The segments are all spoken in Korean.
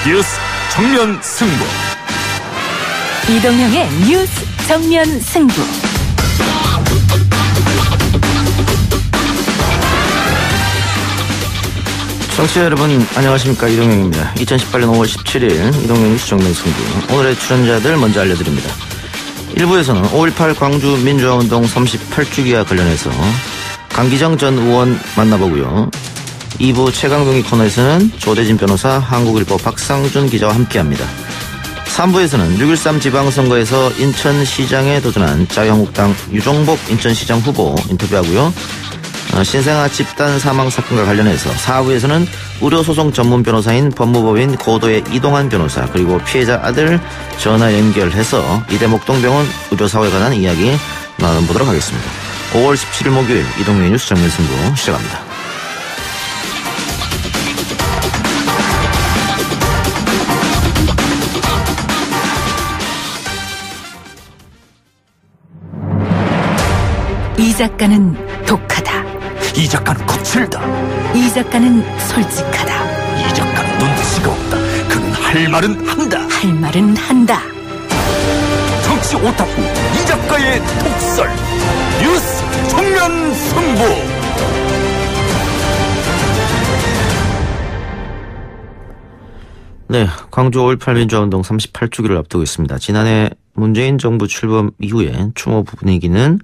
뉴스 정면 승부. 이동형의 뉴스 정면 승부. 청취자 여러분 안녕하십니까, 이동형입니다. 2018년 5월 17일 이동형 뉴스 정면 승부. 오늘의 출연자들 먼저 알려드립니다. 1부에서는 5.18 광주 민주화운동 38주기와 관련해서 강기정 전 의원 만나보고요. 2부 최강병기 코너에서는 조대진 변호사, 한국일보 박상준 기자와 함께합니다. 3부에서는 6.13 지방선거에서 인천시장에 도전한 자유한국당 유종복 인천시장 후보 인터뷰하고요. 신생아 집단 사망 사건과 관련해서 4부에서는 의료소송 전문 변호사인 법무법인 고도의 이동환 변호사, 그리고 피해자 아들 전화 연결해서 이대목동병원 의료사고에 관한 이야기 나눠보도록 하겠습니다. 5월 17일 목요일 이동현 뉴스 정면 승부 시작합니다. 이 작가는 독하다. 이 작가는 거칠다. 이 작가는 솔직하다. 이 작가는 눈치가 없다. 그는 할 말은 한다. 할 말은 한다. 정치 오타쿠 이 작가의 독설. 뉴스 정면 승부. 네, 광주 5.18 민주화운동 38주기를 앞두고 있습니다. 지난해 문재인 정부 출범 이후에 추모 분위기는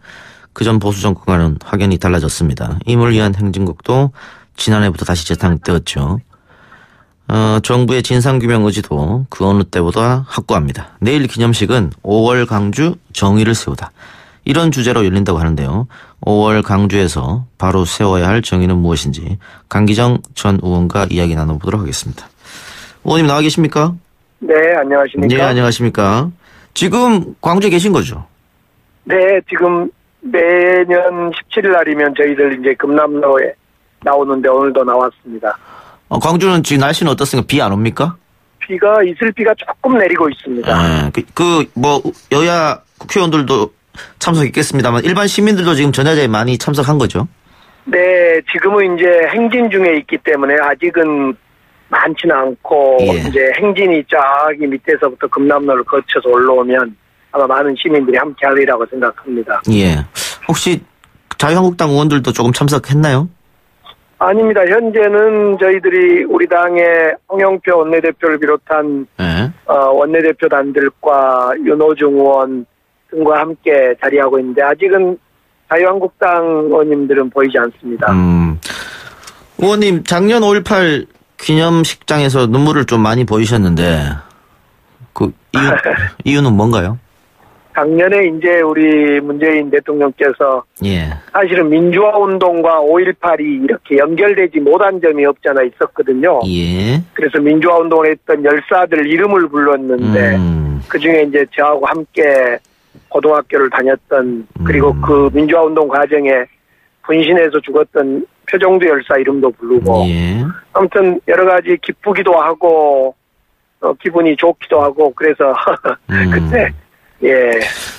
그전 보수 정권과는 확연히 달라졌습니다. 임을 위한 행진곡도 지난해부터 다시 재탕되었죠. 정부의 진상규명 의지도 그 어느 때보다 확고합니다. 내일 기념식은 5월 강주 정의를 세우다, 이런 주제로 열린다고 하는데요. 5월 강주에서 바로 세워야 할 정의는 무엇인지 강기정 전 의원과 이야기 나눠보도록 하겠습니다. 의원님 나와 계십니까? 네, 안녕하십니까? 네, 안녕하십니까? 지금 광주에 계신 거죠? 네, 지금 내년 17일 날이면 저희들 이제 금남로에 나오는데 오늘도 나왔습니다. 광주는 지금 날씨는 어떻습니까? 비 안 옵니까? 비가 이슬 비가 조금 내리고 있습니다. 여야 국회의원들도 참석했겠습니다만 일반 시민들도 지금 전야제에 많이 참석한 거죠? 네, 지금은 이제 행진 중에 있기 때문에 아직은 많지는 않고, 이제 행진이 저기 밑에서부터 금남로를 거쳐서 올라오면 아마 많은 시민들이 함께 하리라고 생각합니다. 예. 혹시 자유한국당 의원들도 조금 참석했나요? 아닙니다. 현재는 저희들이 우리 당의 홍영표 원내대표를 비롯한 원내대표단들과 윤호중 의원 등과 함께 자리하고 있는데 아직은 자유한국당 의원님들은 보이지 않습니다. 의원님, 작년 5.18 기념식장에서 눈물을 좀 많이 보이셨는데 그 이유는 뭔가요? 작년에 이제 우리 문재인 대통령께서 사실은 민주화 운동과 5.18이 이렇게 연결되지 못한 점이 없잖아 있었거든요. 그래서 민주화 운동을 했던 열사들 이름을 불렀는데 그중에 이제 저하고 함께 고등학교를 다녔던, 그리고 그 민주화 운동 과정에 분신해서 죽었던 표정두 열사 이름도 부르고, 아무튼 여러 가지 기쁘기도 하고 기분이 좋기도 하고 그래서 그때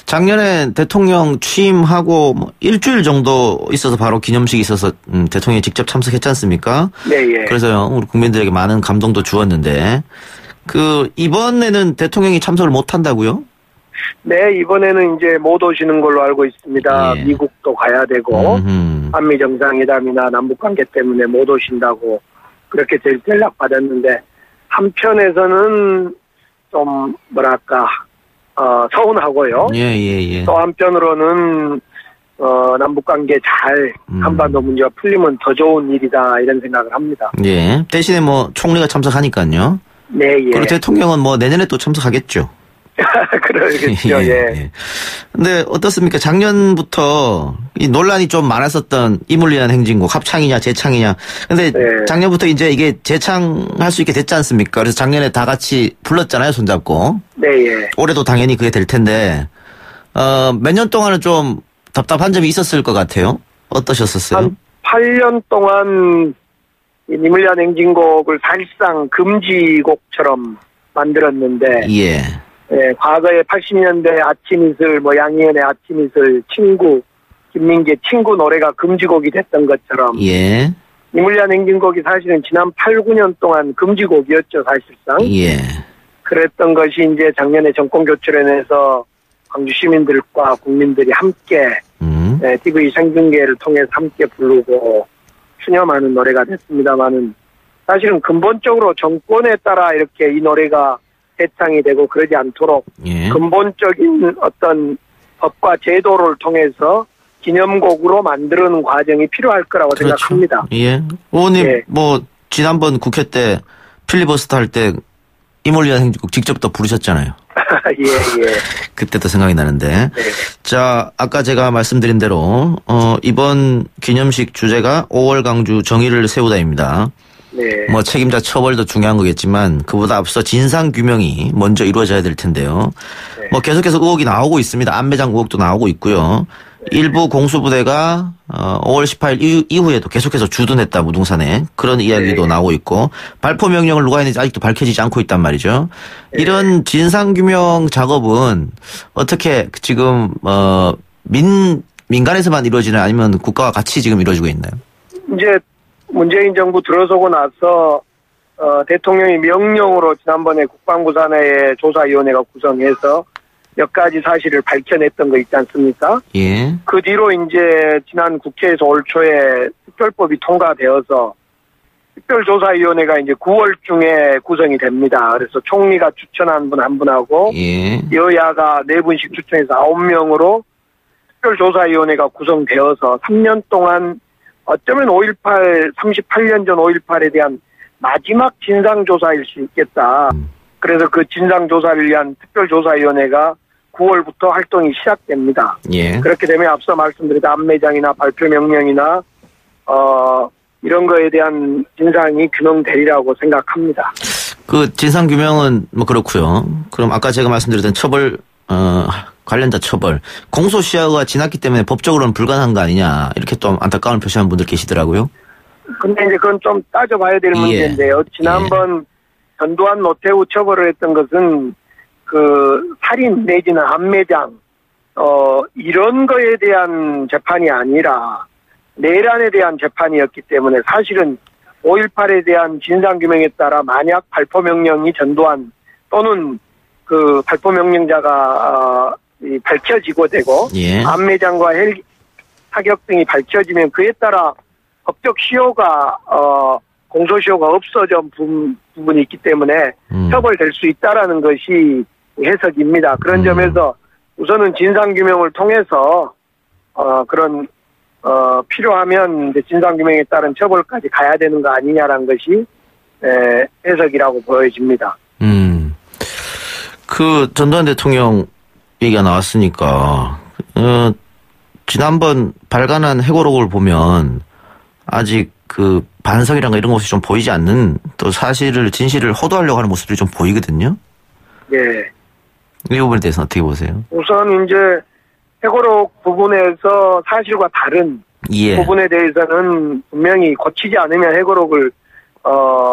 작년에 대통령 취임하고 일주일 정도 있어서 바로 기념식이 있어서 대통령이 직접 참석했지 않습니까? 네. 그래서 우리 국민들에게 많은 감동도 주었는데 이번에는 대통령이 참석을 못 한다고요? 네, 이번에는 이제 못 오시는 걸로 알고 있습니다. 미국도 가야 되고 한미 정상회담이나 남북관계 때문에 못 오신다고 그렇게 연락 받았는데, 한편에서는 좀 뭐랄까 서운하고요. 또 한편으로는 남북관계 잘 한반도 문제가 풀리면 더 좋은 일이다, 이런 생각을 합니다. 대신에 총리가 참석하니까요. 네. 그리고 대통령은 내년에 또 참석하겠죠. 그러겠죠. 근데 어떻습니까? 작년부터 이 논란이 좀 많았었던 임을 위한 행진곡, 합창이냐 재창이냐. 근데 작년부터 이제 이게 재창할 수 있게 됐지 않습니까? 그래서 작년에 다 같이 불렀잖아요, 손잡고. 올해도 당연히 그게 될 텐데 몇 년 동안은 좀 답답한 점이 있었을 것 같아요. 어떠셨었어요? 한 8년 동안 임을 위한 행진곡을 사실상 금지곡처럼 만들었는데, 과거에 80년대 아침이슬, 양희은의 아침이슬, 친구, 김민기의 친구 노래가 금지곡이 됐던 것처럼 이물리한 행진곡이 사실은 지난 8, 9년 동안 금지곡이었죠, 사실상. 예. 그랬던 것이 이제 작년에 정권 교체를 해서 광주 시민들과 국민들이 함께 TV 생중계를 통해서 함께 부르고 수념하는 노래가 됐습니다만은 사실은 근본적으로 정권에 따라 이렇게 이 노래가 대창이 되고 그러지 않도록 예. 근본적인 어떤 법과 제도를 통해서 기념곡으로 만드는 과정이 필요할 거라고 그렇죠. 생각합니다. 예. 의원님, 예. 뭐, 지난번 국회 때 필리버스터 할 때 이물리한 행진곡 직접 또 부르셨잖아요. 예. 그때도 생각이 나는데. 네. 자, 아까 제가 말씀드린 대로, 이번 기념식 주제가 5월 강주 정의를 세우다입니다. 네. 뭐 책임자 처벌도 중요한 거겠지만 그보다 앞서 진상 규명이 먼저 이루어져야 될 텐데요. 네. 뭐 계속해서 의혹이 나오고 있습니다. 안매장 의혹도 나오고 있고요. 네. 일부 공수부대가 5월 18일 이후에도 계속해서 주둔했다 무등산에 그런 이야기도 네. 나오고 있고 발포 명령을 누가 했는지 아직도 밝혀지지 않고 있단 말이죠. 네. 이런 진상 규명 작업은 어떻게 지금 민간에서만 이루어지는 아니면 국가와 같이 지금 이루어지고 있나요? 이제 문재인 정부 들어서고 나서 대통령이 명령으로 지난번에 국방부 산하의 조사위원회가 구성해서 몇 가지 사실을 밝혀냈던 거 있지 않습니까? 예. 그 뒤로 이제 지난 국회에서 올 초에 특별법이 통과되어서 특별조사위원회가 이제 9월 중에 구성이 됩니다. 그래서 총리가 추천한 분 한 분하고 예. 여야가 4분씩 추천해서 9명으로 특별조사위원회가 구성되어서 3년 동안 어쩌면 5.18, 38년 전 5.18에 대한 마지막 진상조사일 수 있겠다. 그래서 그 진상조사를 위한 특별조사위원회가 9월부터 활동이 시작됩니다. 예. 그렇게 되면 앞서 말씀드린 안매장이나 발표명령이나 이런 거에 대한 진상이 규명되리라고 생각합니다. 그 진상 규명은 뭐 그렇고요. 그럼 아까 제가 말씀드렸던 처벌 관련자 처벌 공소시효가 지났기 때문에 법적으로는 불가능한 거 아니냐 이렇게 또 안타까운 표시하는 분들 계시더라고요. 근데 이제 그건 좀 따져봐야 될 문제인데요. 지난번 전두환 노태우 처벌을 했던 것은 그 살인 내지는 안매장 이런 거에 대한 재판이 아니라 내란에 대한 재판이었기 때문에 사실은 5.18에 대한 진상규명에 따라 만약 발포명령이 전두환 또는 그 발포명령자가 밝혀지고 되고 안매장과 헬기 사격 등이 밝혀지면 그에 따라 법적 시효가 공소시효가 없어진 부분이 있기 때문에 처벌될 수 있다라는 것이 해석입니다. 그런 점에서 우선은 진상규명을 통해서 그런 필요하면 이제 진상규명에 따른 처벌까지 가야 되는 거 아니냐라는 것이 해석이라고 보여집니다. 그 전두환 대통령 얘기가 나왔으니까 지난번 발간한 회고록을 보면 아직 그 반성이란가 이런 것이 좀 보이지 않는 또 진실을 호도하려고 하는 모습들이 좀 보이거든요. 네. 이 부분에 대해서는 어떻게 보세요? 우선 이제 회고록 부분에서 사실과 다른 부분에 대해서는 분명히 고치지 않으면 회고록을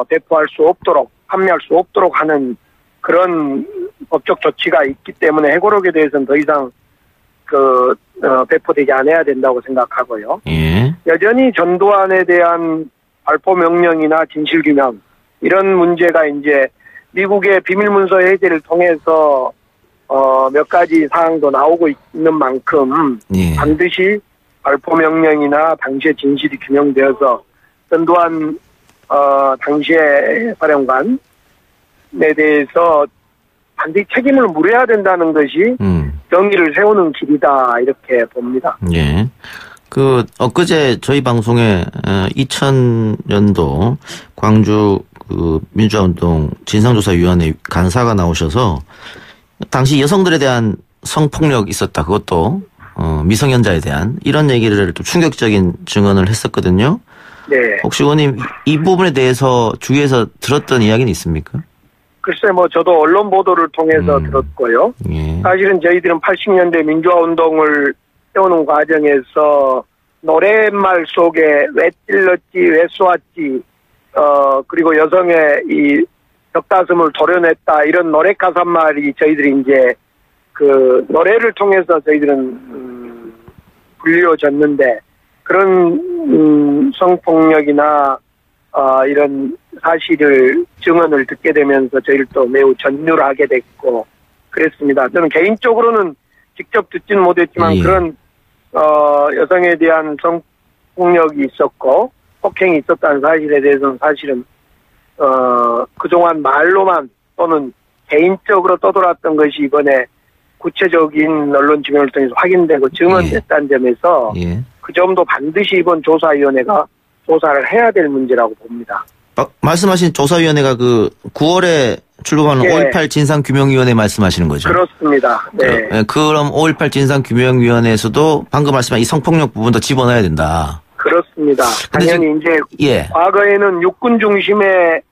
배포할 수 없도록 판매할 수 없도록 하는 그런 법적 조치가 있기 때문에 회고록에 대해서는 더 이상 배포되지 않아야 된다고 생각하고요. 여전히 전두환에 대한 발포 명령이나 진실규명 이런 문제가 이제 미국의 비밀문서 해제를 통해서 몇 가지 사항도 나오고 있는 만큼 반드시 발포 명령이나 당시의 진실이 규명되어서 전두환 당시의 사령관에 대해서 반드시 책임을 물어야 된다는 것이 정의를 세우는 길이다 이렇게 봅니다. 예. 그 엊그제 저희 방송에 2000년도 광주 그 민주화운동 진상조사위원회 간사가 나오셔서 당시 여성들에 대한 성폭력 있었다. 그것도 미성년자에 대한 이런 얘기를 또 충격적인 증언을 했었거든요. 네. 혹시 의원님 이 부분에 대해서 주위에서 들었던 이야기는 있습니까? 글쎄 저도 언론 보도를 통해서 들었고요. 사실은 저희들은 80년대 민주화운동을 세우는 과정에서 노랫말 속에 왜 찔렀지 왜 쏘았지 그리고 여성의 이 벽가슴을 도려냈다 이런 노래 가사말이 저희들이 이제 그 노래를 통해서 저희들은 불리워졌는데 그런 성폭력이나 이런 사실을 증언을 듣게 되면서 저희를 또 매우 전율을 하게 됐고 그랬습니다. 저는 개인적으로는 직접 듣지는 못했지만 그런 여성에 대한 성폭력이 있었고 폭행이 있었다는 사실에 대해서는 사실은 그동안 말로만 또는 개인적으로 떠돌았던 것이 이번에 구체적인 언론 지명을 통해서 확인되고 증언됐다는 점에서 그 점도 반드시 이번 조사위원회가 조사를 해야 될 문제라고 봅니다. 말씀하신 조사위원회가 그 9월에 출범하는 5.18 진상규명위원회 말씀하시는 거죠? 그렇습니다. 네. 그럼 5.18 진상규명위원회에서도 방금 말씀한 이 성폭력 부분도 집어넣어야 된다. 그렇습니다. 당연히 이제 과거에는 육군 중심의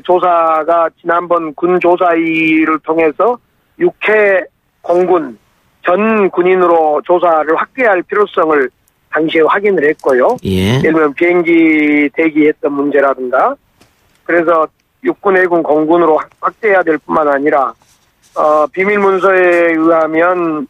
조사가 지난번 군조사위를 통해서 6회 공군 전 군인으로 조사를 확대할 필요성을 당시에 확인을 했고요. 예를 들면 비행기 대기했던 문제라든가 그래서 육군, 해군, 공군으로 확대해야 될 뿐만 아니라 비밀문서에 의하면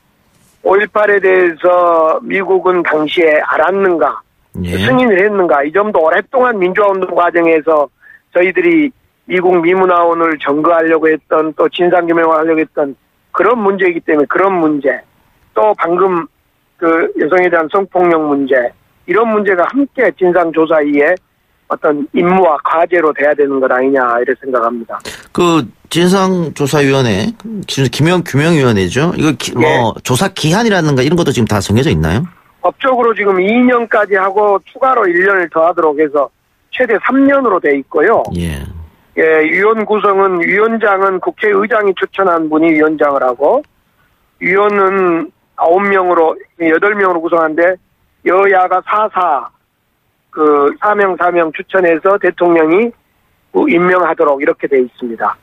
5.18에 대해서 미국은 당시에 알았는가 승인을 했는가 이 점도 오랫동안 민주화운동 과정에서 저희들이 미국 미문화원을 점거하려고 했던 또 진상규명을 하려고 했던 그런 문제이기 때문에 그런 문제 또 방금 그 여성에 대한 성폭력 문제 이런 문제가 함께 진상조사위의 어떤 임무와 과제로 돼야 되는 것 아니냐 이렇게 생각합니다. 그 진상조사위원회 규명위원회죠. 이거 뭐 조사 기한이라든가 이런 것도 지금 다 정해져 있나요? 법적으로 지금 2년까지 하고 추가로 1년을 더하도록 해서 최대 3년으로 돼 있고요. 위원 구성은 위원장은 국회의장이 추천한 분이 위원장을 하고 위원은 9명으로 8명으로 구성하는데 여야가 4명 추천해서 대통령이 임명하도록 이렇게 돼 있습니다.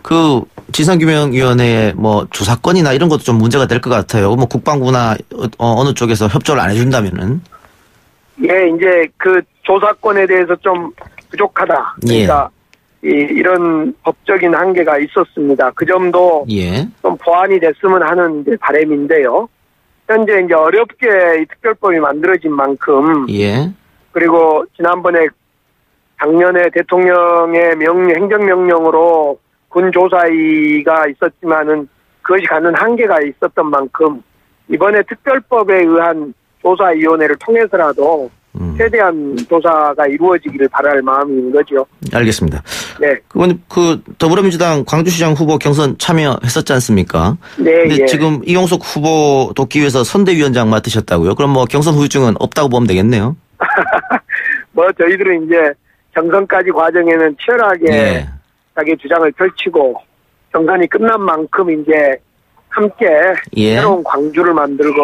그 진상규명위원회의 뭐 조사권이나 이런 것도 좀 문제가 될 것 같아요. 뭐 국방부나 어느 쪽에서 협조를 안 해준다면은. 이제 그 조사권에 대해서 좀 부족하다. 그러니까 이런 법적인 한계가 있었습니다. 그 점도 좀 보완이 됐으면 하는 바람인데요. 현재 이제 어렵게 이 특별법이 만들어진 만큼 그리고 지난번에 작년에 대통령의 행정명령으로 군조사위가 있었지만은 그것이 갖는 한계가 있었던 만큼 이번에 특별법에 의한 조사위원회를 통해서라도 최대한 조사가 이루어지기를 바랄 마음인 거죠. 알겠습니다. 네. 그건 그 더불어민주당 광주시장 후보 경선 참여했었지 않습니까? 네. 근데 지금 이용석 후보 돕기 위해서 선대위원장 맡으셨다고요? 그럼 뭐 경선 후유증은 없다고 보면 되겠네요. 뭐 저희들은 이제 경선까지 과정에는 치열하게 자기 주장을 펼치고 경선이 끝난 만큼 이제 함께 새로운 광주를 만들고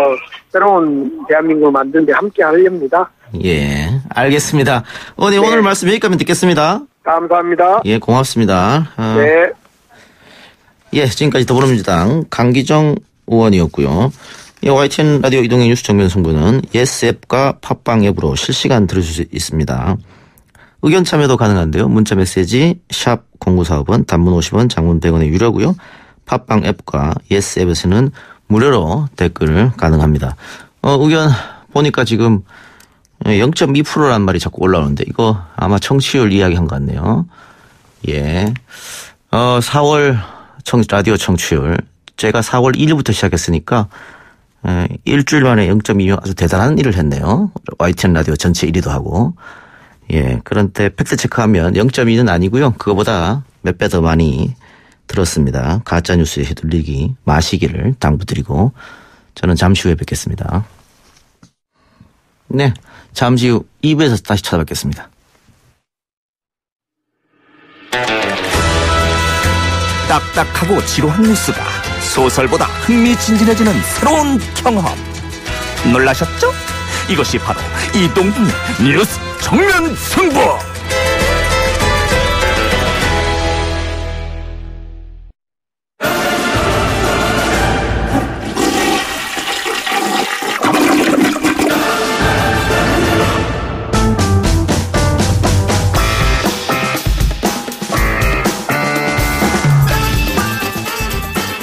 새로운 대한민국을 만드는 데 함께 하렵니다. 알겠습니다. 오늘 말씀 여기까지 듣겠습니다. 감사합니다. 고맙습니다. 지금까지 더불어민주당 강기정 의원이었고요. YTN 라디오 이동형 뉴스 정면 승부는 예스 앱과 팟빵 앱으로 실시간 들으실 수 있습니다. 의견 참여도 가능한데요. 문자 메시지 샵 0945번 단문 50원 장문 100원의 유료고요. 팟빵 앱과 예스 앱에서는 무료로 댓글을 가능합니다. 의견 보니까 지금 0.2%란 말이 자꾸 올라오는데 이거 아마 청취율 이야기한 것 같네요. 4월 라디오 청취율 제가 4월 1일부터 시작했으니까 일주일 만에 0.2 아주 대단한 일을 했네요. YTN 라디오 전체 1위도 하고 그런데 팩트 체크하면 0.2는 아니고요. 그거보다 몇 배 더 많이 들었습니다. 가짜뉴스에 휘둘리기 마시기를 당부드리고 저는 잠시 후에 뵙겠습니다. 잠시 후 2부에서 다시 찾아뵙겠습니다. 딱딱하고 지루한 뉴스가 소설보다 흥미진진해지는 새로운 경험. 놀라셨죠? 이것이 바로 이동준의 뉴스 정면 승부.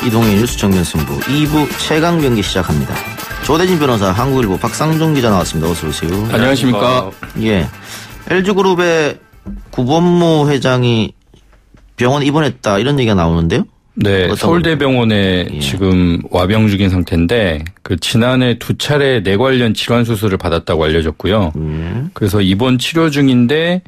이동의 뉴스 정면 승부 2부 최강 경기 시작합니다. 조대진 변호사, 한국일보 박상종 기자 나왔습니다. 어서 오세요. 안녕하십니까. 예. LG그룹의 구본무 회장이 병원 입원했다 이런 얘기가 나오는데요. 네, 서울대병원에 예. 지금 와병 중인 상태인데 그 지난해 2차례 뇌 관련 질환 수술을 받았다고 알려졌고요. 그래서 입원 치료 중인데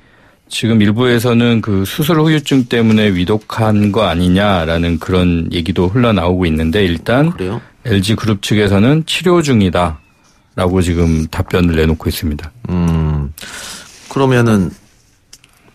지금 일부에서는 그 수술 후유증 때문에 위독한 거 아니냐라는 그런 얘기도 흘러나오고 있는데 일단 그래요? LG그룹 측에서는 치료 중이다라고 지금 답변을 내놓고 있습니다. 그러면은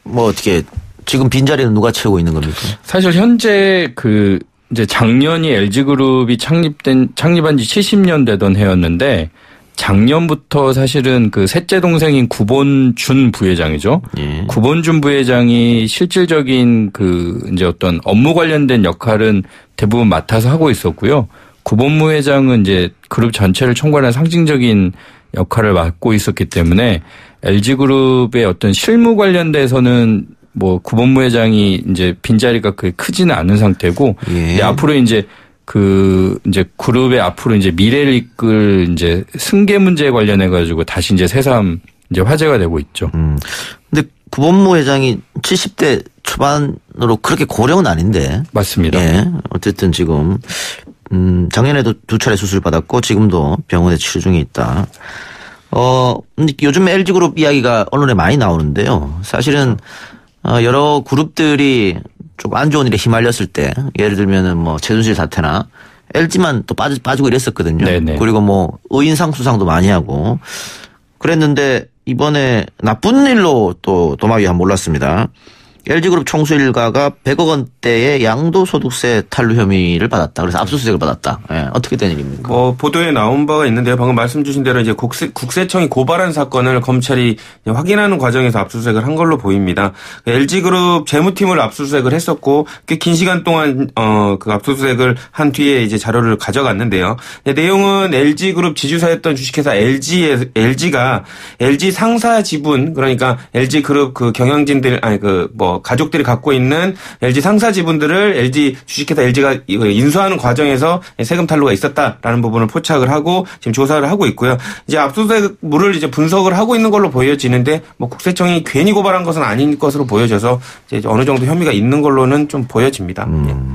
뭐 어떻게 지금 빈자리는 누가 채우고 있는 겁니까? 사실 현재 그 이제 작년이 LG그룹이 창립한 지 70년 되던 해였는데 작년부터 사실은 그 셋째 동생인 구본준 부회장이죠. 예. 구본준 부회장이 실질적인 그 이제 어떤 업무 관련된 역할은 대부분 맡아서 하고 있었고요. 구본무 회장은 이제 그룹 전체를 총괄하는 상징적인 역할을 맡고 있었기 때문에 LG그룹의 어떤 실무 관련돼서는 뭐 구본무 회장이 이제 빈자리가 그렇게 크지는 않은 상태고 예. 앞으로 이제 이제 그룹의 앞으로 이제 미래를 이끌 이제 승계 문제에 관련해 가지고 다시 이제 새삼 이제 화제가 되고 있죠. 근데 구본무 회장이 70대 초반으로 그렇게 고령은 아닌데. 맞습니다. 예. 어쨌든 지금 작년에도 2차례 수술 받았고 지금도 병원에 치료 중에 있다. 요즘 LG그룹 이야기가 언론에 많이 나오는데요. 사실은 여러 그룹들이 좀 안 좋은 일에 휘말렸을 때 예를 들면은 뭐 최순실 사태나 LG만 또 빠지고 이랬었거든요. 네네. 그리고 뭐 의인상 수상도 많이 하고 그랬는데 이번에 나쁜 일로 또 도마위가 몰랐습니다. LG그룹 총수 일가가 100억 원대의 양도소득세 탈루 혐의를 받았다. 그래서 압수수색을 받았다. 예, 어떻게 된 일입니까? 보도에 나온 바가 있는데요. 방금 말씀 주신 대로 이제 국세청이 고발한 사건을 검찰이 확인하는 과정에서 압수수색을 한 걸로 보입니다. LG그룹 재무팀을 압수수색을 했었고 꽤 긴 시간 동안 그 압수수색을 한 뒤에 이제 자료를 가져갔는데요. 내용은 LG그룹 지주사였던 주식회사 LG가 LG 상사 지분 그러니까 LG그룹 그 경영진들 가족들이 갖고 있는 LG 상사 지분들을 LG 주식회사 LG가 인수하는 과정에서 세금 탈루가 있었다라는 부분을 포착을 하고 지금 조사를 하고 있고요. 이제 압수수색물을 이제 분석을 하고 있는 걸로 보여지는데 뭐 국세청이 괜히 고발한 것은 아닌 것으로 보여져서 이제 어느 정도 혐의가 있는 걸로는 좀 보여집니다.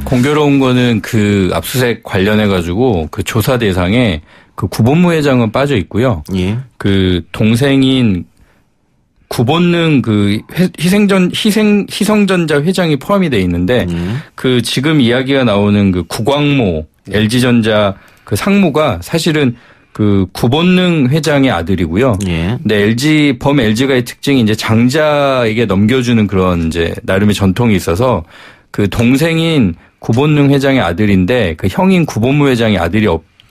공교로운 거는 그 압수수색 관련해 가지고 그 조사 대상에 그 구본무 회장은 빠져 있고요. 예. 그 동생인 구본능 그 희성전자 회장이 포함이 돼 있는데 그 지금 이야기가 나오는 그 구광모 LG전자 그 상무가 사실은 그 구본능 회장의 아들이고요. 예. 근데 LG가의 특징이 이제 장자에게 넘겨주는 그런 이제 나름의 전통이 있어서 그 동생인 구본능 회장의 아들인데 그 형인 구본무 회장의 아들이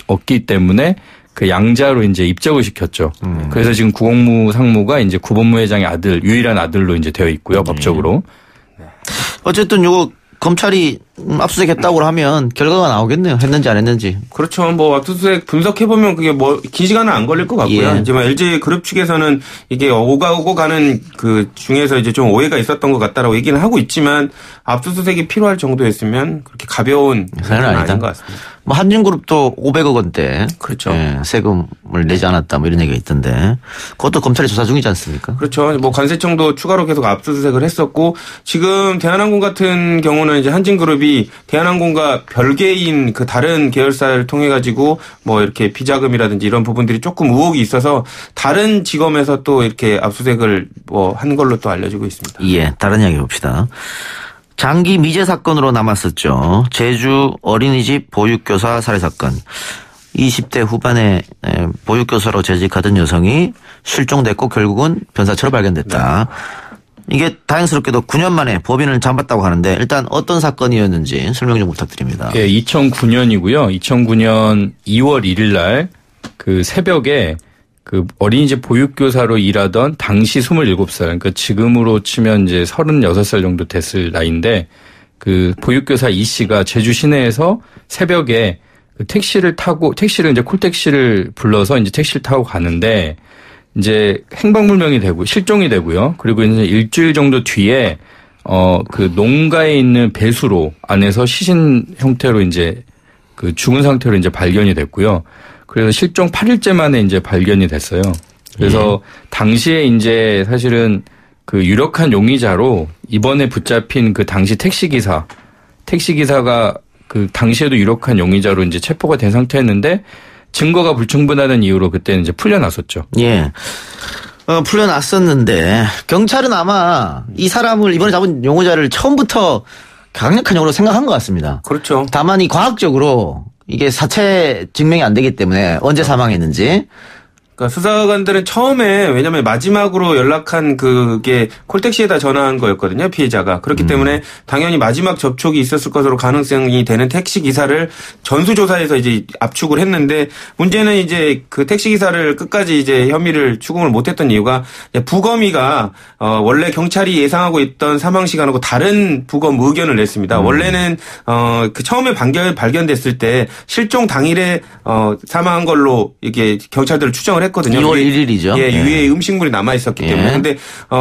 없기 때문에 그 양자로 이제 입적을 시켰죠. 그래서 지금 구광모 상무가 이제 구본무 회장의 아들, 유일한 아들로 이제 되어 있고요, 법적으로. 어쨌든 요거 검찰이 압수수색했다고 하면 결과가 나오겠네요. 했는지 안 했는지. 그렇죠. 뭐 압수수색 분석해보면 그게 뭐 긴 시간은 안 걸릴 것 같고요. 예. 이제 뭐 LG 그룹 측에서는 이게 오고 가는 그 중에서 이제 좀 오해가 있었던 것 같다라고 얘기는 하고 있지만 압수수색이 필요할 정도였으면 그렇게 가벼운 사연은 아닌 것 같습니다. 뭐 한진그룹도 500억 원대 그렇죠. 예, 세금을 내지 않았다 뭐 이런 얘기가 있던데 그것도 검찰이 조사 중이지 않습니까? 그렇죠. 뭐 관세청도 추가로 계속 압수수색을 했었고 지금 대한항공 같은 경우는 이제 한진그룹이 대한항공과 별개인 그 다른 계열사를 통해 가지고 뭐 이렇게 비자금이라든지 이런 부분들이 조금 의혹이 있어서 다른 지검에서 또 이렇게 압수수색을 뭐 한 걸로 또 알려지고 있습니다. 예, 다른 이야기 봅시다. 장기 미제 사건으로 남았었죠. 제주 어린이집 보육교사 살해 사건. 20대 후반에 보육교사로 재직하던 여성이 실종됐고 결국은 변사체로 발견됐다. 이게 다행스럽게도 9년 만에 법인을 잡았다고 하는데 일단 어떤 사건이었는지 설명 좀 부탁드립니다. 예, 2009년이고요. 2009년 2월 1일 날 그 새벽에 그 어린이집 보육교사로 일하던 당시 27살, 그러니까 지금으로 치면 이제 36살 정도 됐을 나이인데 그 보육교사 이 씨가 제주 시내에서 새벽에 그 택시를 이제 콜택시를 불러서 이제 택시를 타고 가는데 이제 행방불명이 되고 실종이 되고요. 그리고 이제 일주일 정도 뒤에 그 농가에 있는 배수로 안에서 시신 형태로 이제 그 죽은 상태로 이제 발견이 됐고요. 그래서 실종 8일째 만에 이제 발견이 됐어요. 그래서 당시에 이제 사실은 그 유력한 용의자로 이번에 붙잡힌 그 당시 택시기사가 그 당시에도 유력한 용의자로 이제 체포가 된 상태였는데 증거가 불충분하다는 이유로 그때는 이제 풀려났었죠. 예. 풀려났었는데 경찰은 아마 이 사람을 이번에 잡은 용의자를 처음부터 강력한 용으로 생각한 것 같습니다. 그렇죠. 다만 이 과학적으로 이게 사체 증명이 안 되기 때문에 언제 사망했는지. 그러니까 수사관들은 처음에 왜냐하면 마지막으로 연락한 그게 콜택시에다 전화한 거였거든요. 피해자가. 그렇기 때문에 당연히 마지막 접촉이 있었을 것으로 가능성이 되는 택시기사를 전수조사해서 이제 압축을 했는데 문제는 이제 그 택시기사를 끝까지 이제 혐의를 추궁을 못했던 이유가 부검이가 원래 경찰이 예상하고 있던 사망 시간하고 다른 부검 의견을 냈습니다. 원래는 그 처음에 발견됐을 때 실종 당일에 사망한 걸로 이게 경찰들을 추정을 했거든요. 2월 1일이죠. 예, 유해의 음식물이 남아 있었기 때문에. 근데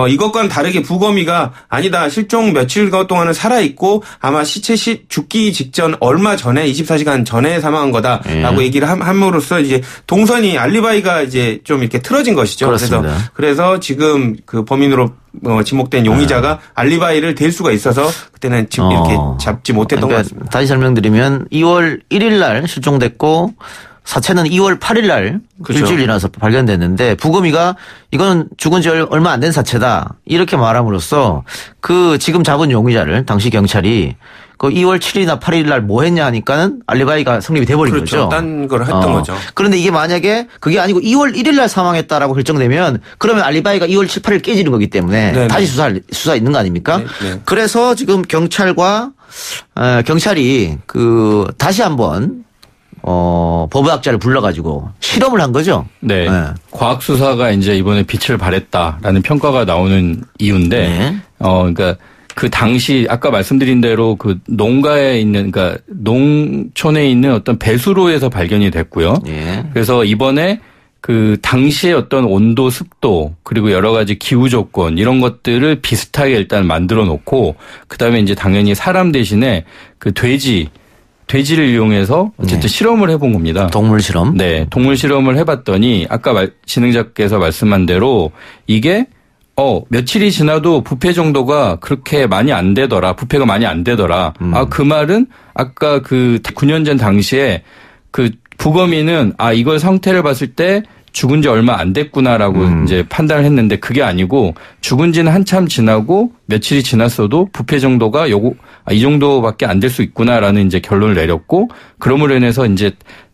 이것과는 다르게 부검이가 아니다. 실종 며칠 동안은 살아 있고 아마 시체 죽기 직전 얼마 전에 24시간 전에 사망한 거다라고 얘기를 함으로써 이제 동선이 알리바이가 이제 좀 이렇게 틀어진 것이죠. 그렇습니다. 그래서 지금 그 범인으로 지목된 용의자가 알리바이를 댈 수가 있어서 그때는 이렇게 잡지 못했던 것 같습니다. 다시 설명드리면 2월 1일 날 실종됐고 사체는 2월 8일 날 그렇죠. 일주일 지나서 발견됐는데 부검이가 이거는 죽은 지 얼마 안 된 사체다 이렇게 말함으로써 그 지금 잡은 용의자를 당시 경찰이 그 2월 7일이나 8일 날 뭐 했냐 하니까는 알리바이가 성립이 돼버린 그렇죠. 거죠. 딴 걸 했던 거죠. 그런데 이게 만약에 그게 아니고 2월 1일 날 사망했다라고 결정되면 그러면 알리바이가 2월 7, 8일 깨지는 거기 때문에 네네. 다시 수사 있는 거 아닙니까? 네. 그래서 지금 경찰이 그 다시 한번 법의학자를 불러가지고 실험을 한 거죠. 네. 과학 수사가 이제 이번에 빛을 발했다라는 평가가 나오는 이유인데, 그러니까 그 당시 아까 말씀드린 대로 그 농가에 있는, 그러니까 농촌에 있는 어떤 배수로에서 발견이 됐고요. 그래서 이번에 그 당시의 어떤 온도, 습도, 그리고 여러 가지 기후 조건 이런 것들을 비슷하게 일단 만들어 놓고, 그 다음에 이제 당연히 사람 대신에 그 돼지를 이용해서 어쨌든 실험을 해본 겁니다. 동물 실험? 네. 동물 실험을 해봤더니 아까 진행자께서 말씀한 대로 이게 며칠이 지나도 부패 정도가 그렇게 많이 안 되더라. 부패가 많이 안 되더라. 그 말은 아까 그 9년 전 당시에 그 부검인은 이걸 상태를 봤을 때 죽은 지 얼마 안 됐구나라고 이제 판단을 했는데 그게 아니고 죽은 지는 한참 지나고 며칠이 지났어도 부패 정도가 이 정도밖에 안 될 수 있구나라는 이제 결론을 내렸고 그러므로 인해서 이제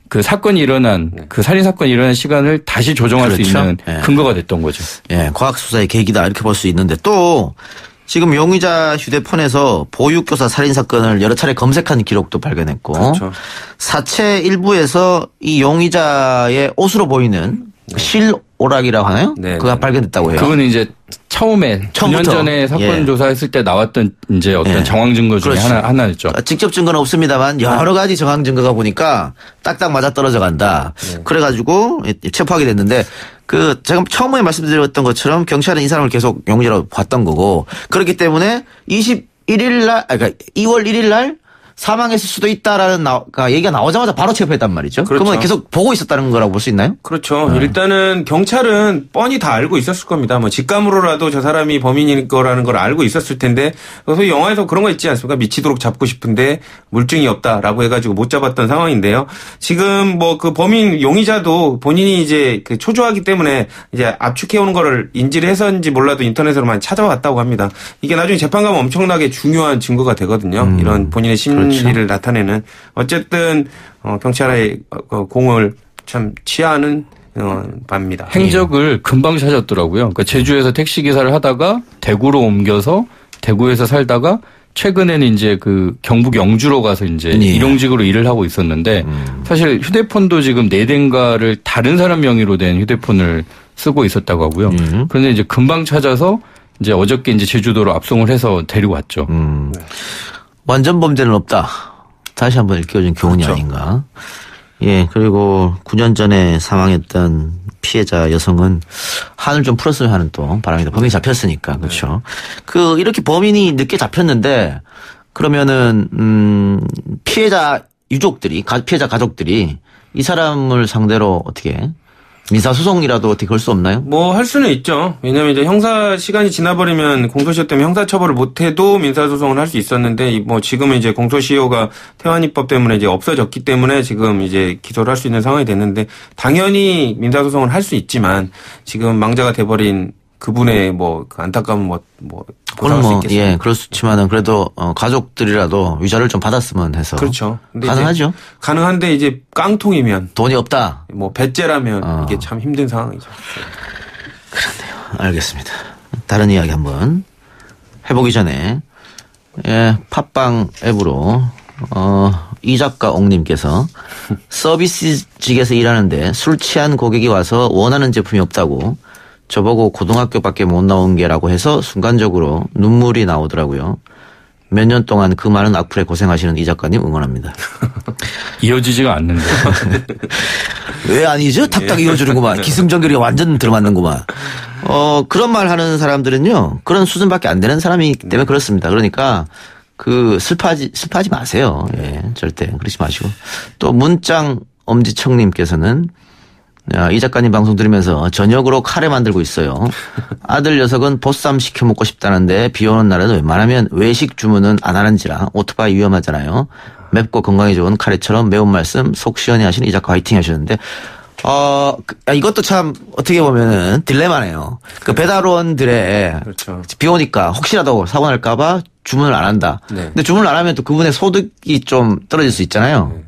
그 사건이 일어난 그 살인 사건이 일어난 시간을 다시 조정할 수 있는 근거가 됐던 거죠. 예, 과학 수사의 계기다 이렇게 볼 수 있는데 또 지금 용의자 휴대폰에서 보육교사 살인 사건을 여러 차례 검색한 기록도 발견했고 그렇죠. 사체 일부에서 이 용의자의 옷으로 보이는 실오락이라고 하나요? 네. 그가 발견됐다고 해요. 그거는 이제 처음부터 9년 전에 사건 조사했을 때 나왔던 이제 어떤 정황 증거 중에 하나였죠. 직접 증거는 없습니다만 여러 가지 정황 증거가 보니까 딱딱 맞아 떨어져 간다. 그래가지고 체포하게 됐는데 제가 처음에 말씀드렸던 것처럼 경찰은 이 사람을 계속 용의자로 봤던 거고 그렇기 때문에 21일 날, 그러니까 2월 1일 날 사망했을 수도 있다라는 얘기가 나오자마자 바로 체포했단 말이죠. 그렇죠. 그러면 계속 보고 있었다는 거라고 볼 수 있나요? 그렇죠. 일단은 경찰은 뻔히 다 알고 있었을 겁니다. 뭐 직감으로라도 저 사람이 범인일 거라는 걸 알고 있었을 텐데 소위 영화에서 그런 거 있지 않습니까? 미치도록 잡고 싶은데 물증이 없다라고 해가지고 못 잡았던 상황인데요. 지금 뭐 그 범인 용의자도 본인이 이제 그 초조하기 때문에 이제 압축해오는 거를 인지를 해서인지 몰라도 인터넷으로 많이 찾아왔다고 합니다. 이게 나중에 재판 가면 엄청나게 중요한 증거가 되거든요. 이런 본인의 심리를 나타내는 어쨌든 경찰의 공을 참 취하는 바입니다. 행적을 금방 찾았더라고요. 그러니까 제주에서 택시 기사를 하다가 대구로 옮겨서 대구에서 살다가 최근에는 이제 그 경북 영주로 가서 이제 일용직으로 일을 하고 있었는데 사실 휴대폰도 지금 4대인가를 다른 사람 명의로 된 휴대폰을 쓰고 있었다고 하고요. 그런데 이제 금방 찾아서 이제 어저께 이제 제주도로 압송을 해서 데리고 왔죠. 완전 범죄는 없다. 다시 한번 일깨워준 교훈이 아닌가. 예, 그리고 9년 전에 사망했던 피해자 여성은 한을 좀 풀었으면 하는 또 바람이다. 범인이 잡혔으니까. 그렇죠. 이렇게 범인이 늦게 잡혔는데 그러면은, 피해자 유족들이, 피해자 가족들이 이 사람을 상대로 어떻게 민사소송이라도 어떻게 걸 수 없나요? 뭐 할 수는 있죠. 왜냐하면 이제 형사 시간이 지나버리면 공소시효 때문에 형사처벌을 못해도 민사소송을 할 수 있었는데 뭐 지금은 이제 공소시효가 태완이법 때문에 이제 없어졌기 때문에 지금 이제 기소를 할 수 있는 상황이 됐는데 당연히 민사소송을 할 수 있지만 지금 망자가 돼버린 그분의 뭐 그 안타까운 그건 뭐 예, 그럴 수 있지만은 그래도 가족들이라도 위자료를 좀 받았으면 해서 그렇죠. 근데 가능하죠. 가능한데 이제 깡통이면 돈이 없다. 뭐 배째라면 이게 참 힘든 상황이죠. 그렇네요. 알겠습니다. 다른 이야기 한번 해보기 전에 예, 팟빵 앱으로 이 작가 옥님께서 서비스직에서 일하는데 술 취한 고객이 와서 원하는 제품이 없다고 저보고 고등학교밖에 못 나온 게라고 해서 순간적으로 눈물이 나오더라고요. 몇 년 동안 그 많은 악플에 고생하시는 이 작가님 응원합니다. 이어지지가 않는데. 왜 아니죠? 탁탁 이어주는구만. 기승전결이 완전 들어맞는구만. 그런 말 하는 사람들은요. 그런 수준밖에 안 되는 사람이기 때문에 그렇습니다. 그러니까 슬퍼하지 마세요. 예, 절대 그러지 마시고. 또 문짱 엄지청님께서는 이 작가님 방송 들으면서 저녁으로 카레 만들고 있어요. 아들 녀석은 보쌈 시켜 먹고 싶다는데 비 오는 날에는 웬만하면 외식 주문은 안 하는지라 오토바이 위험하잖아요. 맵고 건강에 좋은 카레처럼 매운 말씀 속 시원히 하시는 이 작가 화이팅 하셨는데 이것도 참 어떻게 보면은 딜레마네요. 그 배달원들의 그렇죠. 비 오니까 혹시라도 사고 날까봐 주문을 안 한다. 네. 근데 주문을 안 하면 또 그분의 소득이 좀 떨어질 수 있잖아요. 네.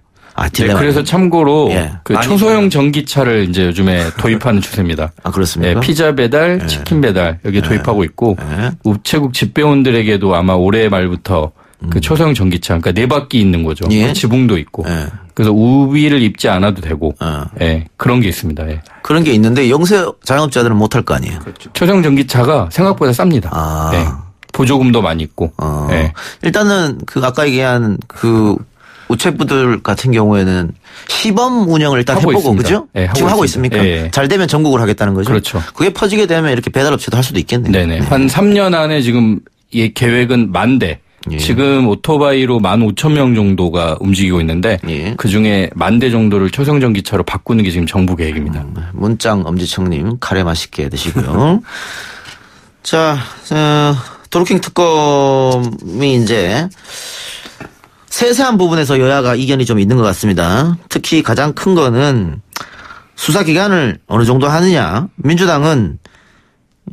네, 그래서 참고로 예. 그 초소형 전기차를 이제 요즘에 도입하는 추세입니다. 아, 그렇습니까? 네, 피자 배달, 치킨 배달 여기 도입하고 있고 우체국 집배원들에게도 아마 올해 말부터 그 초소형 전기차, 그러니까 4바퀴 있는 거죠. 예. 지붕도 있고. 그래서 우비를 입지 않아도 되고, 예, 그런 게 있습니다. 예. 그런 게 있는데 영세 자영업자들은 못할 거 아니에요. 그렇죠. 초소형 전기차가 생각보다 쌉니다. 예. 보조금도 많이 있고. 예. 일단은 그 아까 얘기한 그 우체부들 같은 경우에는 시범 운영을 일단 해보고 있습니다. 그죠? 네, 지금 하고 있습니까? 예. 잘 되면 전국을 하겠다는 거죠? 그렇죠. 그게 퍼지게 되면 이렇게 배달업체도 할 수도 있겠네요. 네네. 한 3년 안에 지금 계획은 10,000대. 예. 지금 오토바이로 15,000명 정도가 움직이고 있는데 예. 그중에 10,000대 정도를 초소형 전기차로 바꾸는 게 지금 정부 계획입니다. 문짱 엄지청님 카레 맛있게 드시고요. 자, 도루킹 특검이 이제 세세한 부분에서 여야가 이견이 좀 있는 것 같습니다. 특히 가장 큰 거는 수사 기간을 어느 정도 하느냐. 민주당은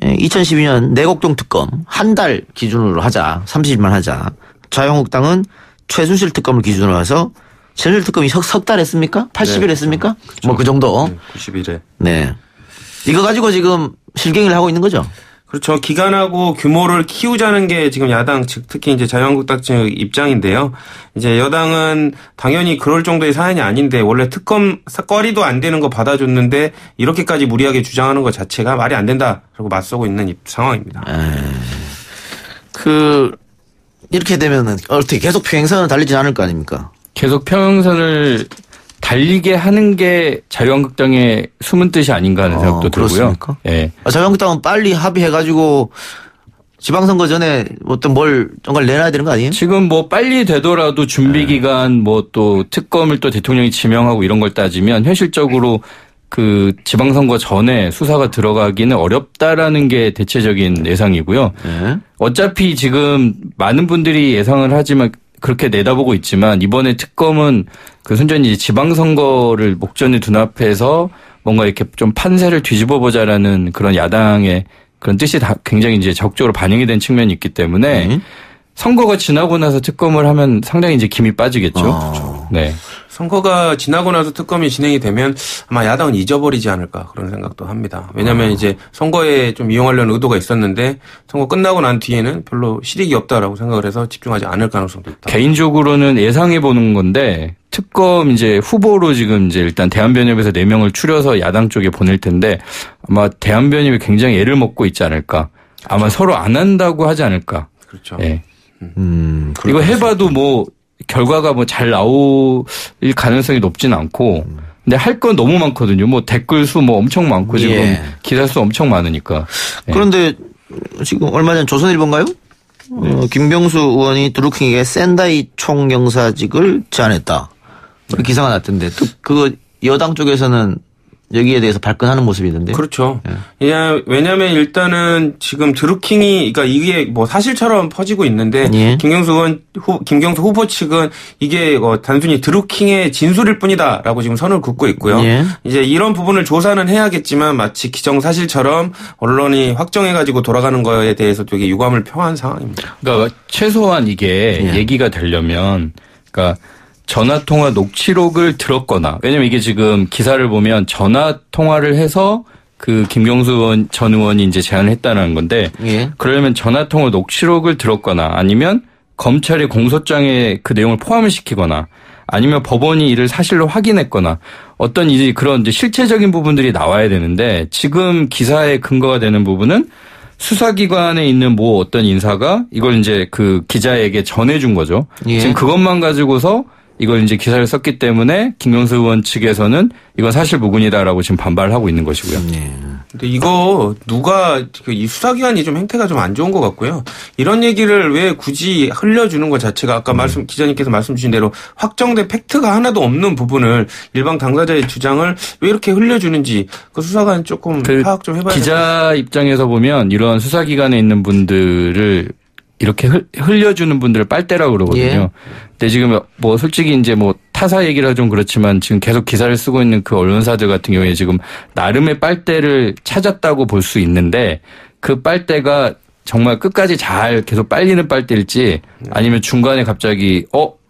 2012년 내곡동 특검 한 달 기준으로 하자. 30일만 하자. 자유한국당은 최순실 특검을 기준으로 해서 최순실 특검이 석 달 했습니까? 80일 했습니까? 그렇죠. 뭐 그 정도. 90일에. 네. 이거 가지고 지금 실갱이를 하고 있는 거죠? 그렇죠. 기간하고 규모를 키우자는 게 지금 야당 측 특히 이제 자유한국당 측 입장인데요. 이제 여당은 당연히 그럴 정도의 사안이 아닌데 원래 특검 거리도 안 되는 거 받아줬는데 이렇게까지 무리하게 주장하는 것 자체가 말이 안 된다라고 맞서고 있는 상황입니다. 이렇게 되면은 어떻게 계속 평행선을 달리지 않을 거 아닙니까? 계속 평행선을 달리게 하는 게 자유한국당의 숨은 뜻이 아닌가 하는 생각도 들고요. 그렇습니까? 예. 자유한국당은 빨리 합의해가지고 지방선거 전에 어떤 정말 내놔야 되는 거 아니에요? 지금 뭐 빨리 되더라도 준비기간 뭐 또 특검을 또 대통령이 지명하고 이런 걸 따지면 현실적으로 그 지방선거 전에 수사가 들어가기는 어렵다라는 게 대체적인 예상이고요. 어차피 지금 많은 분들이 예상을 하지만 그렇게 내다보고 있지만 이번에 특검은 그 순전히 지방선거를 목전에 눈앞에서 뭔가 이렇게 좀 판세를 뒤집어 보자라는 그런 야당의 그런 뜻이 다 굉장히 이제 적극적으로 반영이 된 측면이 있기 때문에 선거가 지나고 나서 특검을 하면 상당히 이제 김이 빠지겠죠. 네. 선거가 지나고 나서 특검이 진행이 되면 아마 야당은 잊어버리지 않을까 그런 생각도 합니다. 왜냐하면 이제 선거에 좀 이용하려는 의도가 있었는데 선거 끝나고 난 뒤에는 별로 실익이 없다라고 생각을 해서 집중하지 않을 가능성도 있다. 개인적으로는 예상해 보는 건데 특검 이제 후보로 지금 이제 일단 대한변협에서 4명을 추려서 야당 쪽에 보낼 텐데 아마 대한변협이 굉장히 애를 먹고 있지 않을까. 아마 그렇죠. 서로 안 한다고 하지 않을까. 그렇죠. 예. 이거 해봐도 뭐 결과가 뭐 잘 나올 가능성이 높진 않고, 근데 할 건 너무 많거든요. 뭐 댓글 수 뭐 엄청 많고 지금 기사 수 엄청 많으니까. 그런데 지금 얼마 전 조선일보인가요? 김병수 의원이 드루킹에게 센다이 총영사직을 제안했다. 기사가 났던데 그거 여당 쪽에서는 여기에 대해서 발끈하는 모습이던데. 그렇죠. 예. 왜냐하면 일단은 지금 드루킹이 그러니까 이게 뭐 사실처럼 퍼지고 있는데 예. 김경수 후보 측은 이게 단순히 드루킹의 진술일 뿐이다라고 지금 선을 긋고 있고요. 예. 이제 이런 부분을 조사는 해야겠지만 마치 기정사실처럼 언론이 확정해가지고 돌아가는 거에 대해서 되게 유감을 표한 상황입니다. 그러니까 최소한 이게 예. 얘기가 되려면 그러니까. 전화통화 녹취록을 들었거나 왜냐면 이게 지금 기사를 보면 전화통화를 해서 그 김경수 전 의원이 이제 제안을 했다는 건데 예. 그러려면 전화통화 녹취록을 들었거나 아니면 검찰이 공소장에 그 내용을 포함을 시키거나 아니면 법원이 이를 사실로 확인했거나 어떤 이제 그런 이제 실체적인 부분들이 나와야 되는데 지금 기사의 근거가 되는 부분은 수사기관에 있는 뭐 어떤 인사가 이걸 이제 그 기자에게 전해준 거죠. 예. 지금 그것만 가지고서 이걸 이제 기사를 썼기 때문에 김경수 의원 측에서는 이건 사실 무근이다라고 지금 반발을 하고 있는 것이고요. 네. 근데 이거 누가 이 수사기관이 좀 행태가 좀 안 좋은 것 같고요. 이런 얘기를 왜 굳이 흘려주는 것 자체가 아까 기자님께서 말씀 주신 대로 확정된 팩트가 하나도 없는 부분을 일반 당사자의 주장을 왜 이렇게 흘려주는지 그 수사관 조금 파악 좀 해봐야 기자 입장에서 보면 이런 수사기관에 있는 분들을 이렇게 흘려주는 분들을 빨대라고 그러거든요. 예. 근데 지금 뭐 솔직히 이제 뭐 타사 얘기라 좀 그렇지만 지금 계속 기사를 쓰고 있는 그 언론사들 같은 경우에 지금 나름의 빨대를 찾았다고 볼 수 있는데 그 빨대가 정말 끝까지 잘 계속 빨리는 빨대일지 아니면 중간에 갑자기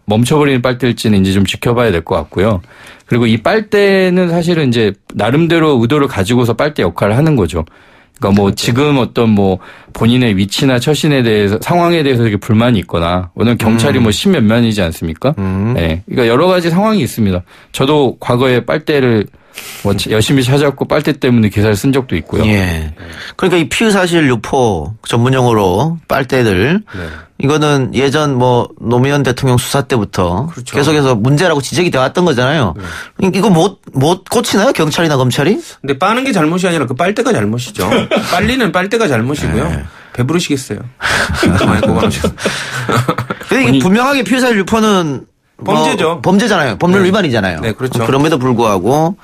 멈춰버리는 빨대일지는 이제 좀 지켜봐야 될 것 같고요. 그리고 이 빨대는 사실은 이제 나름대로 의도를 가지고서 빨대 역할을 하는 거죠. 그러니까 뭐 지금 어떤 뭐 본인의 위치나 처신에 대해서 상황에 대해서 되게 불만이 있거나 오늘 경찰이 뭐 십몇 명이지 않습니까? 네. 그러니까 여러 가지 상황이 있습니다. 저도 과거에 빨대를 뭐 열심히 찾았고 빨대 때문에 기사를 쓴 적도 있고요. 예. 그러니까 이 피의사실 유포 전문용어로 빨대들 네. 이거는 예전 뭐 노무현 대통령 수사 때부터 그렇죠. 계속해서 문제라고 지적이 되었던 거잖아요. 네. 이거 못 고치나요? 경찰이나 검찰이? 근데 빠는 게 잘못이 아니라 그 빨대가 잘못이죠. 빨리는 빨대가 잘못이고요. 네. 배부르시겠어요. 근데 이게 분명하게 피의사실 유포는 범죄죠. 범죄잖아요. 법률 네. 위반이잖아요. 네, 그렇죠. 그럼에도 불구하고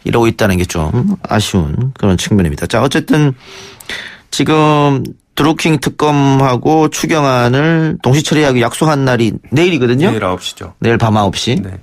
이러고 있다는 게 좀 아쉬운 그런 측면입니다. 자, 어쨌든 지금 드루킹 특검하고 추경안을 동시 처리하기 약속한 날이 내일이거든요. 내일 9시죠. 내일 밤 9시. 네.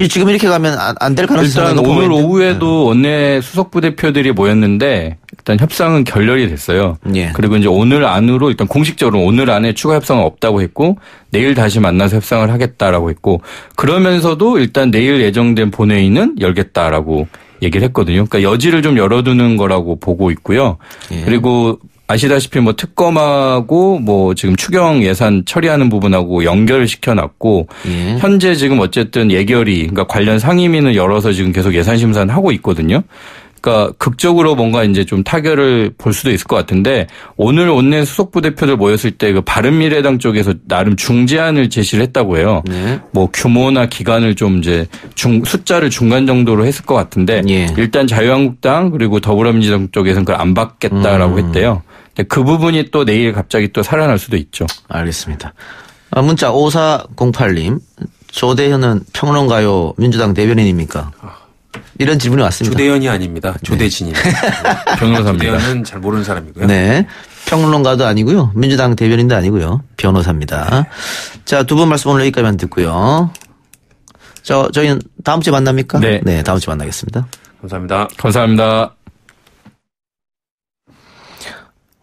지금 이렇게 가면 안 될 가능성이 일단 오늘 오후에도 원내 수석부 대표들이 모였는데 일단 협상은 결렬이 됐어요. 예. 그리고 이제 오늘 안으로 일단 공식적으로 오늘 안에 추가 협상은 없다고 했고 내일 다시 만나서 협상을 하겠다라고 했고 그러면서도 일단 내일 예정된 본회의는 열겠다라고 얘기를 했거든요. 그러니까 여지를 좀 열어두는 거라고 보고 있고요. 예. 그리고 아시다시피 뭐 특검하고 뭐 지금 추경 예산 처리하는 부분하고 연결을 시켜놨고 예. 현재 지금 어쨌든 예결위 그러니까 관련 상임위는 열어서 지금 계속 예산 심사는 하고 있거든요. 그러니까 극적으로 뭔가 이제 좀 타결을 볼 수도 있을 것 같은데 오늘 원내 수석부 대표들 모였을 때 그 바른미래당 쪽에서 나름 중재안을 제시를 했다고 해요. 네. 뭐 규모나 기간을 좀 이제 숫자를 중간 정도로 했을 것 같은데 예. 일단 자유한국당 그리고 더불어민주당 쪽에서는 그걸 안 받겠다라고 했대요. 근데 그 부분이 또 내일 갑자기 또 살아날 수도 있죠. 알겠습니다. 문자 5408님. 조대현은 평론가요 민주당 대변인입니까? 이런 질문이 왔습니다. 조대현이 아닙니다. 조대진입니다. 네. 변호사입니다. 조대현은 잘 모르는 사람이고요. 네. 평론가도 아니고요. 민주당 대변인도 아니고요. 변호사입니다. 자, 두 분 말씀 오늘 여기까지만 듣고요. 저희는 다음 주에 만납니까? 네. 네, 다음 주에 만나겠습니다. 감사합니다. 감사합니다.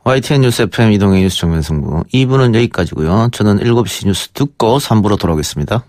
YTN 뉴스 FM 이동의 뉴스 정면승부 2부는 여기까지고요. 저는 7시 뉴스 듣고 3부로 돌아오겠습니다.